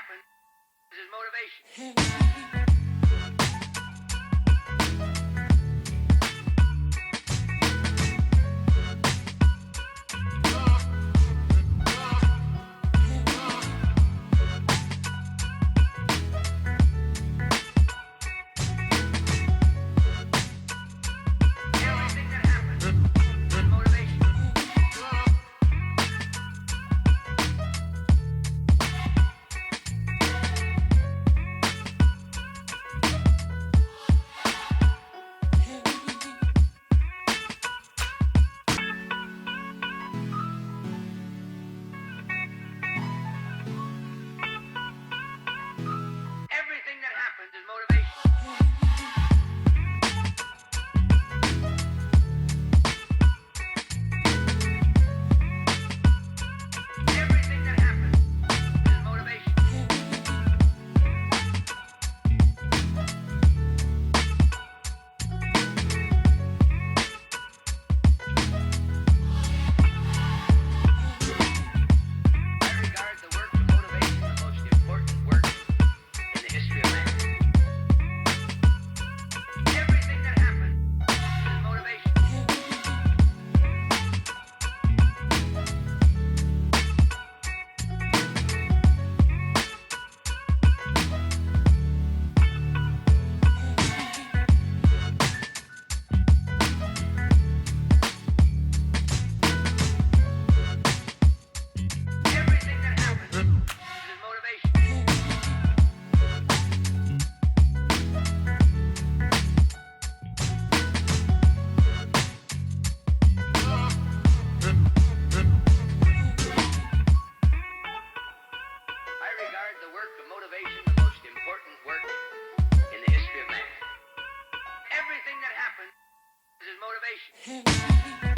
happens is motivation. Everything that happens is motivation. Everything that happens is motivation. Everything that happens is motivation. I regard the work of motivation the most important work in the history of man. Everything that happens is motivation. Everything that happens is motivation. I regard the work of motivation the most important work in the history of man. Everything that happens is motivation.